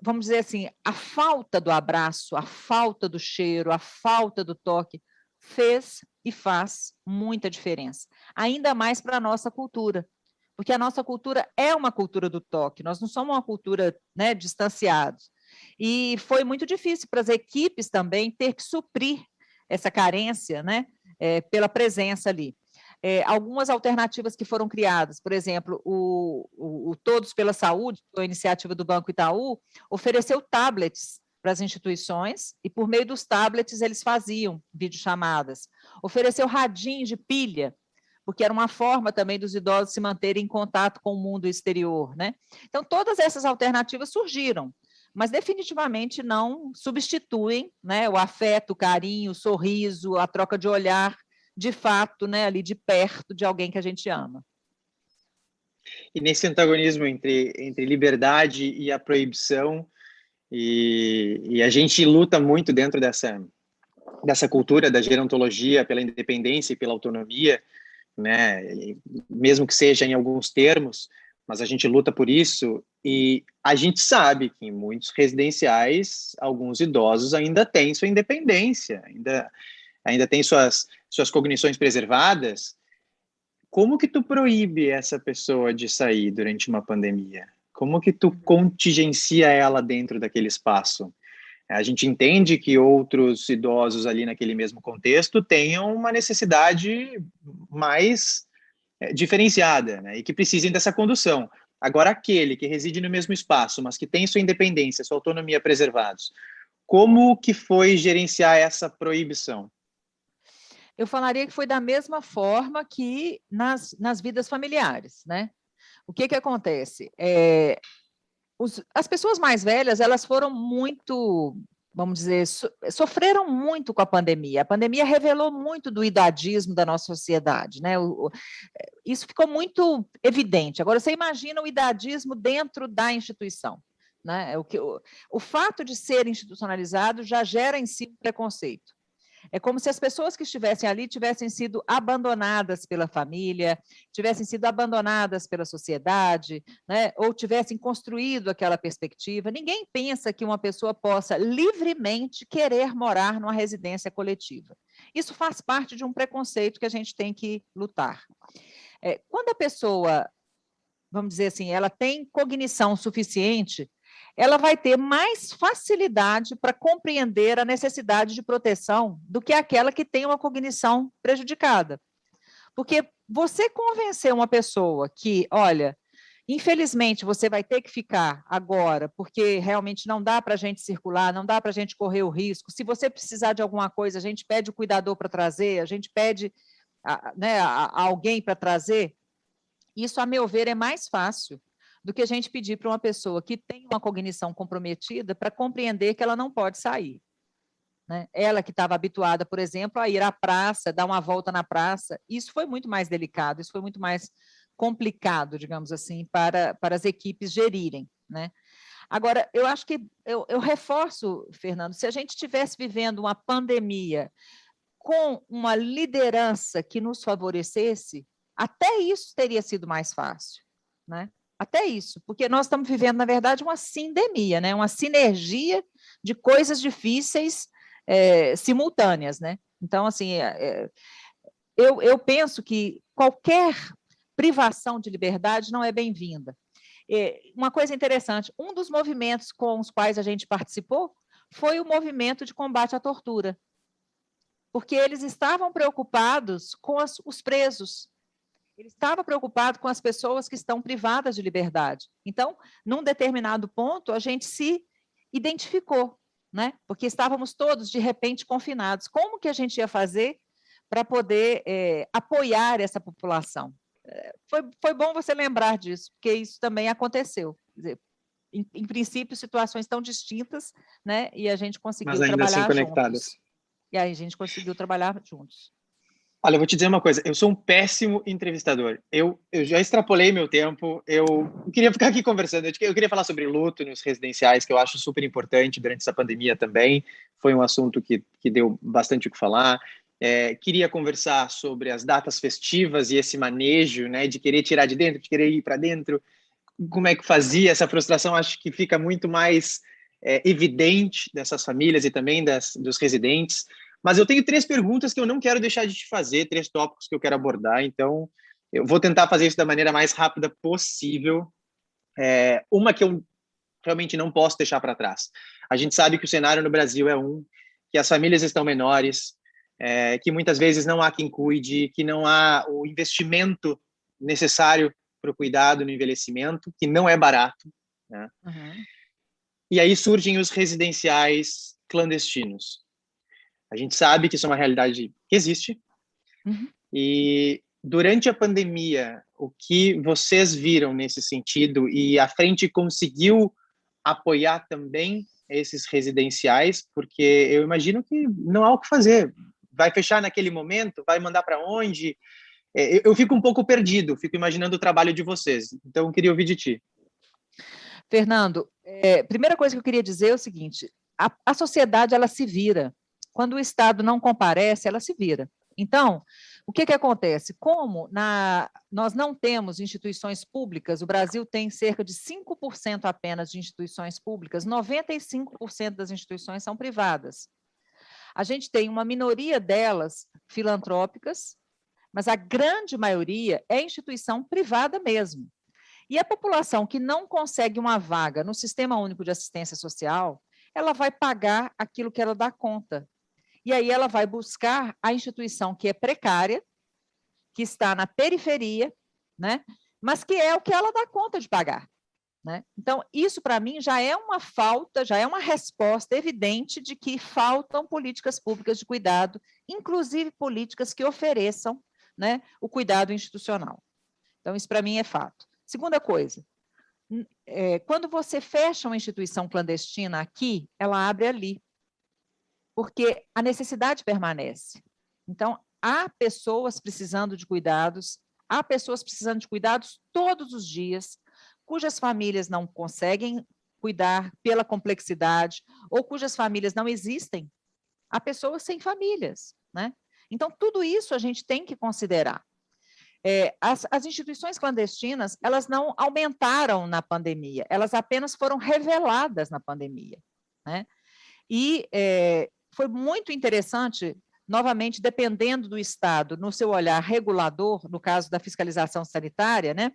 vamos dizer assim, a falta do abraço, a falta do cheiro, a falta do toque, fez e faz muita diferença. Ainda mais para a nossa cultura, porque a nossa cultura é uma cultura do toque, nós não somos uma cultura, né, distanciados. E foi muito difícil para as equipes também ter que suprir essa carência, né, pela presença ali. Algumas alternativas que foram criadas, por exemplo, o Todos pela Saúde, a iniciativa do Banco Itaú, ofereceu tablets para as instituições e, por meio dos tablets, eles faziam videochamadas. Ofereceu radinho de pilha, porque era uma forma também dos idosos se manterem em contato com o mundo exterior, né? Então, todas essas alternativas surgiram, mas definitivamente não substituem, né, o afeto, o carinho, o sorriso, a troca de olhar, de fato, né, ali de perto de alguém que a gente ama. E nesse antagonismo entre liberdade e a proibição, e a gente luta muito dentro dessa cultura da gerontologia pela independência e pela autonomia, né? Mesmo que seja em alguns termos, mas a gente luta por isso, e a gente sabe que em muitos residenciais, alguns idosos ainda têm sua independência, ainda têm suas cognições preservadas. Como que tu proíbe essa pessoa de sair durante uma pandemia? Como que tu contingencia ela dentro daquele espaço? A gente entende que outros idosos ali naquele mesmo contexto tenham uma necessidade mais diferenciada, né, e que precisem dessa condução. Agora, aquele que reside no mesmo espaço, mas que tem sua independência, sua autonomia preservados, como que foi gerenciar essa proibição? Eu falaria que foi da mesma forma que nas vidas familiares, né? O que acontece? As pessoas mais velhas, elas foram muito, vamos dizer, sofreram muito com a pandemia. A pandemia revelou muito do idadismo da nossa sociedade, né? Isso ficou muito evidente. Agora, você imagina o idadismo dentro da instituição, né? O fato de ser institucionalizado já gera em si um preconceito. É como se as pessoas que estivessem ali tivessem sido abandonadas pela família, tivessem sido abandonadas pela sociedade, né? Ou tivessem construído aquela perspectiva. Ninguém pensa que uma pessoa possa livremente querer morar numa residência coletiva. Isso faz parte de um preconceito que a gente tem que lutar. Quando a pessoa, vamos dizer assim, ela tem cognição suficiente, ela vai ter mais facilidade para compreender a necessidade de proteção do que aquela que tem uma cognição prejudicada. Porque você convencer uma pessoa que, olha, infelizmente você vai ter que ficar agora, porque realmente não dá para a gente circular, não dá para a gente correr o risco. Se você precisar de alguma coisa, a gente pede o cuidador para trazer, a gente pede a alguém para trazer. Isso, a meu ver, é mais fácil do que a gente pedir para uma pessoa que tem uma cognição comprometida para compreender que ela não pode sair. Né? Ela que estava habituada, por exemplo, a ir à praça, dar uma volta na praça, isso foi muito mais delicado, isso foi muito mais complicado, digamos assim, para as equipes gerirem. Né? Agora, eu acho que, eu reforço, Fernando, se a gente estivesse vivendo uma pandemia com uma liderança que nos favorecesse, até isso teria sido mais fácil, né? Até isso, porque nós estamos vivendo, na verdade, uma sindemia, né? Uma sinergia de coisas difíceis simultâneas, né? Então, assim, eu penso que qualquer privação de liberdade não é bem-vinda. Uma coisa interessante, um dos movimentos com os quais a gente participou foi o movimento de combate à tortura. porque eles estavam preocupados com os presos, ele estava preocupado com as pessoas que estão privadas de liberdade. Então, num determinado ponto, a gente se identificou, né? Porque estávamos todos, de repente, confinados. Como que a gente ia fazer para poder apoiar essa população? Foi bom você lembrar disso, porque isso também aconteceu. Quer dizer, em princípio, situações tão distintas, né? E a gente conseguiu Mas ainda assim trabalhar conectadas. juntos. E aí a gente conseguiu trabalhar juntos. Olha, eu vou te dizer uma coisa, eu sou um péssimo entrevistador. Eu já extrapolei meu tempo, eu queria ficar aqui conversando. Eu queria falar sobre luto nos residenciais, que eu acho super importante durante essa pandemia também. Foi um assunto que deu bastante o que falar. Queria conversar sobre as datas festivas e esse manejo, né, de querer tirar de dentro, de querer ir para dentro. Como é que fazia essa frustração? Acho que fica muito mais evidente dessas famílias e também dos residentes. Mas eu tenho 3 perguntas que eu não quero deixar de te fazer, 3 tópicos que eu quero abordar. Então, eu vou tentar fazer isso da maneira mais rápida possível. Uma que eu realmente não posso deixar para trás. A gente sabe que o cenário no Brasil é que as famílias estão menores, que muitas vezes não há quem cuide, que não há o investimento necessário para o cuidado no envelhecimento, que não é barato, né? Uhum. E aí surgem os residenciais clandestinos. A gente sabe que isso é uma realidade que existe. Uhum. E durante a pandemia, o que vocês viram nesse sentido? E a frente conseguiu apoiar também esses residenciais? Porque eu imagino que não há o que fazer. Vai fechar naquele momento? Vai mandar para onde? Eu fico um pouco perdido, fico imaginando o trabalho de vocês. Então, eu queria ouvir de ti. Fernando, primeira coisa que eu queria dizer é o seguinte: a sociedade ela se vira. Quando o Estado não comparece, ela se vira. Então, o que acontece? Como nós não temos instituições públicas, o Brasil tem cerca de 5% apenas de instituições públicas, 95% das instituições são privadas. A gente tem uma minoria delas filantrópicas, mas a grande maioria é instituição privada mesmo. E a população que não consegue uma vaga no Sistema Único de Assistência Social, ela vai pagar aquilo que ela dá conta. E aí ela vai buscar a instituição que é precária, que está na periferia, né? Mas que é o que ela dá conta de pagar. Né? Então, isso para mim já é uma falta, já é uma resposta evidente de que faltam políticas públicas de cuidado, inclusive políticas que ofereçam, né, o cuidado institucional. Então, isso para mim é fato. Segunda coisa, quando você fecha uma instituição clandestina aqui, ela abre ali, porque a necessidade permanece. Então, há pessoas precisando de cuidados, há pessoas precisando de cuidados todos os dias, cujas famílias não conseguem cuidar pela complexidade, ou cujas famílias não existem. Há pessoas sem famílias, né? Então, tudo isso a gente tem que considerar. As instituições clandestinas, elas não aumentaram na pandemia, elas apenas foram reveladas na pandemia, né? E foi muito interessante, novamente, dependendo do Estado, no seu olhar regulador, no caso da fiscalização sanitária, né?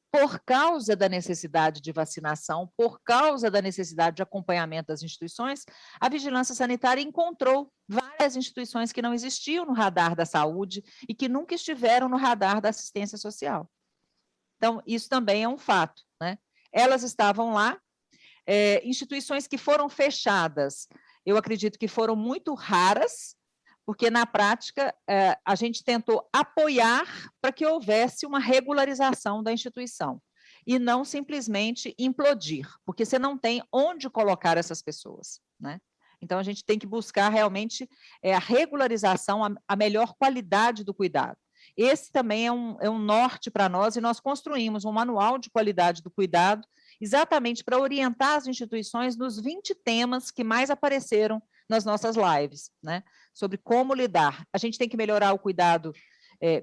Por causa da necessidade de vacinação, por causa da necessidade de acompanhamento das instituições, a vigilância sanitária encontrou várias instituições que não existiam no radar da saúde e que nunca estiveram no radar da assistência social. Então, isso também é um fato, né? Elas estavam lá, instituições que foram fechadas, eu acredito que foram muito raras, porque, na prática, a gente tentou apoiar para que houvesse uma regularização da instituição, e não simplesmente implodir, porque você não tem onde colocar essas pessoas, né? Então, a gente tem que buscar realmente a regularização, a melhor qualidade do cuidado. Esse também é um norte para nós, e nós construímos um manual de qualidade do cuidado, exatamente para orientar as instituições nos 20 temas que mais apareceram nas nossas lives, né? Sobre como lidar. A gente tem que melhorar o cuidado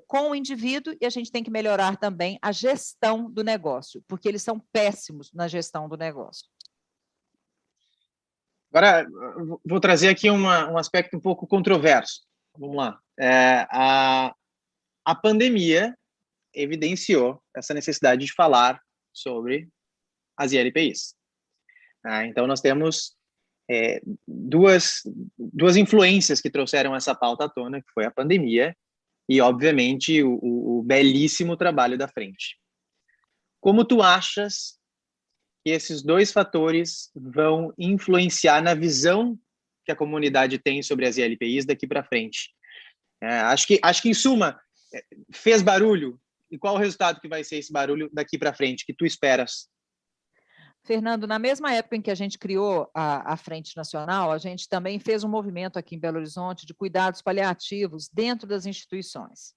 com o indivíduo, e a gente tem que melhorar também a gestão do negócio, porque eles são péssimos na gestão do negócio. Agora, vou trazer aqui um aspecto um pouco controverso. Vamos lá. A pandemia evidenciou essa necessidade de falar sobre as ILPIs. Então, nós temos duas influências que trouxeram essa pauta à tona, que foi a pandemia e, obviamente, o belíssimo trabalho da frente. Como tu achas que esses dois fatores vão influenciar na visão que a comunidade tem sobre as ILPIs daqui para frente? Acho que, em suma, fez barulho. E qual o resultado que vai ser esse barulho daqui para frente, que tu esperas? Fernando, na mesma época em que a gente criou a Frente Nacional, a gente também fez um movimento aqui em Belo Horizonte de cuidados paliativos dentro das instituições.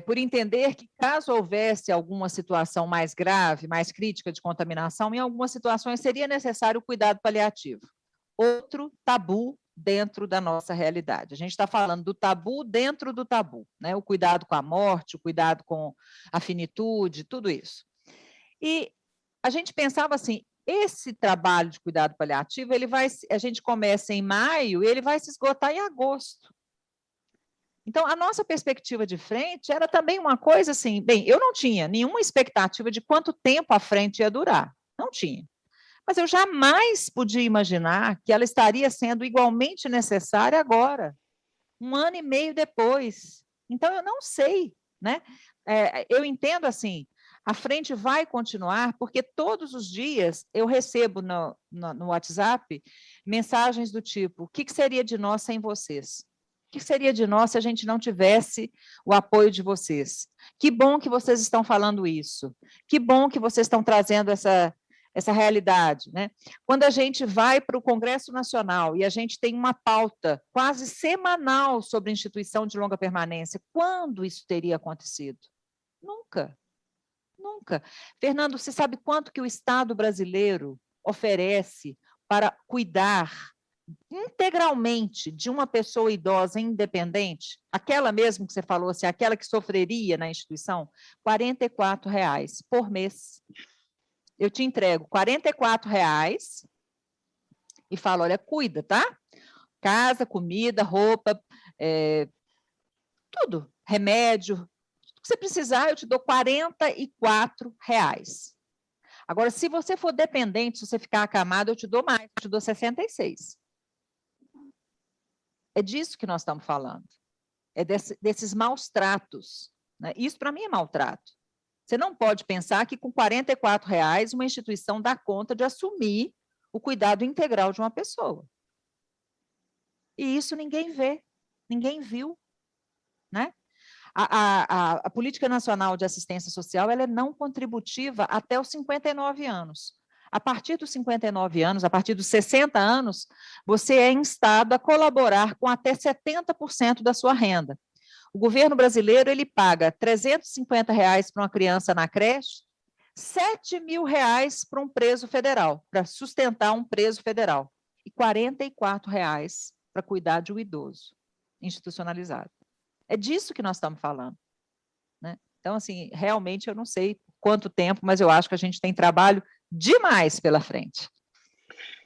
Por entender que, caso houvesse alguma situação mais grave, mais crítica de contaminação, em algumas situações seria necessário o cuidado paliativo. Outro tabu dentro da nossa realidade. A gente está falando do tabu dentro do tabu, né? O cuidado com a morte, o cuidado com a finitude, tudo isso. E a gente pensava assim, esse trabalho de cuidado paliativo, a gente começa em maio e ele vai se esgotar em agosto. Então, a nossa perspectiva de frente era também uma coisa assim, bem, eu não tinha nenhuma expectativa de quanto tempo a frente ia durar, não tinha. Mas eu jamais podia imaginar que ela estaria sendo igualmente necessária agora, 1 ano e meio depois. Então, eu não sei, né? Eu entendo assim, a frente vai continuar, porque todos os dias eu recebo no WhatsApp mensagens do tipo, o que seria de nós sem vocês? O que seria de nós se a gente não tivesse o apoio de vocês? Que bom que vocês estão falando isso. Que bom que vocês estão trazendo essa realidade, né? Quando a gente vai para o Congresso Nacional e a gente tem uma pauta quase semanal sobre instituição de longa permanência, quando isso teria acontecido? Nunca, nunca. Fernando, você sabe quanto que o Estado brasileiro oferece para cuidar integralmente de uma pessoa idosa independente, aquela mesmo que você falou, assim, aquela que sofreria na instituição? R$ 44 por mês. Eu te entrego R$ 44 e falo, olha, cuida, tá? Casa, comida, roupa, tudo, remédio, tudo que você precisar, eu te dou R$ 44. Agora, se você for dependente, se você ficar acamado, eu te dou mais, eu te dou 66. É disso que nós estamos falando. É desses maus tratos, né? Isso, para mim, é maltrato. Você não pode pensar que com R$ 44 uma instituição dá conta de assumir o cuidado integral de uma pessoa. E isso ninguém vê, ninguém viu, né? A Política Nacional de Assistência Social ela é não contributiva até os 59 anos. A partir dos 59 anos, a partir dos 60 anos, você é instado a colaborar com até 70% da sua renda. O governo brasileiro ele paga R$ 350 para uma criança na creche, R$ 7.000 para um preso federal, para sustentar um preso federal, e R$ 44 para cuidar de um idoso institucionalizado. É disso que nós estamos falando, né? Então, assim, realmente eu não sei quanto tempo, mas eu acho que a gente tem trabalho demais pela frente.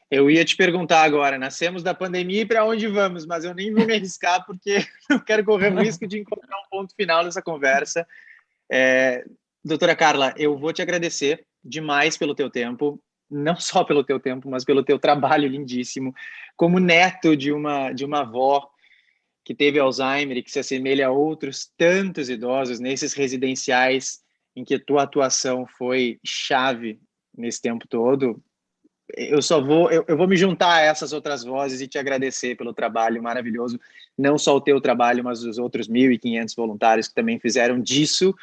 Eu ia te perguntar agora, nascemos da pandemia e para onde vamos? Mas eu nem vou me arriscar porque não quero correr o risco de encontrar um ponto final nessa conversa. Doutora Carla, eu vou te agradecer demais pelo teu tempo, não só pelo teu tempo, mas pelo teu trabalho lindíssimo. Como neto de uma avó que teve Alzheimer e que se assemelha a outros tantos idosos nesses residenciais em que tua atuação foi chave nesse tempo todo, eu vou me juntar a essas outras vozes e te agradecer pelo trabalho maravilhoso, não só o teu trabalho, mas os outros 1.500 voluntários que também fizeram disso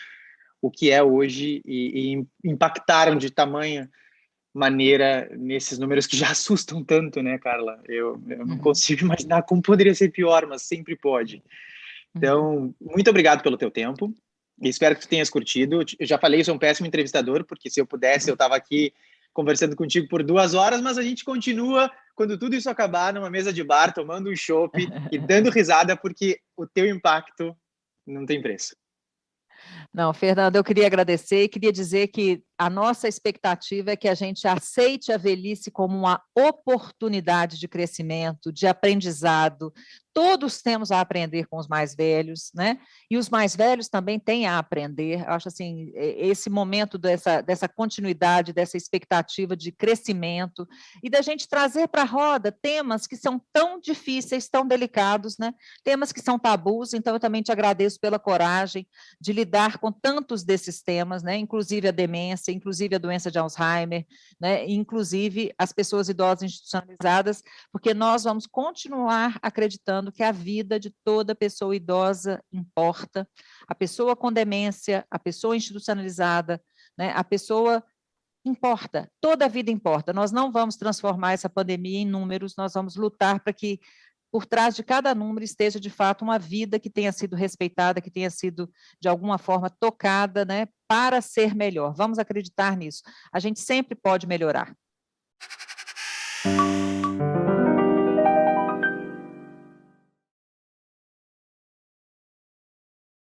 o que é hoje e impactaram de tamanha maneira nesses números que já assustam tanto, né, Carla? Eu não consigo imaginar como poderia ser pior, mas sempre pode. Então, muito obrigado pelo teu tempo. Espero que tu tenhas curtido. Eu já falei, eu sou um péssimo entrevistador, porque se eu pudesse, eu estava aqui conversando contigo por 2 horas, mas a gente continua, quando tudo isso acabar, numa mesa de bar, tomando um chopp e dando risada, porque o teu impacto não tem preço. Não, Fernando, eu queria agradecer e queria dizer que a nossa expectativa é que a gente aceite a velhice como uma oportunidade de crescimento, de aprendizado. Todos temos a aprender com os mais velhos, né? E os mais velhos também têm a aprender. Eu acho assim, esse momento dessa continuidade, dessa expectativa de crescimento e da gente trazer para a roda temas que são tão difíceis, tão delicados, né? Temas que são tabus. Então, eu também te agradeço pela coragem de lidar com tantos desses temas, né? Inclusive a demência, inclusive a doença de Alzheimer, né? Inclusive as pessoas idosas institucionalizadas, porque nós vamos continuar acreditando que a vida de toda pessoa idosa importa, a pessoa com demência, a pessoa institucionalizada, né, a pessoa importa, toda a vida importa. Nós não vamos transformar essa pandemia em números, nós vamos lutar para que por trás de cada número esteja, de fato, uma vida que tenha sido respeitada, que tenha sido, de alguma forma, tocada, né, para ser melhor. Vamos acreditar nisso. A gente sempre pode melhorar.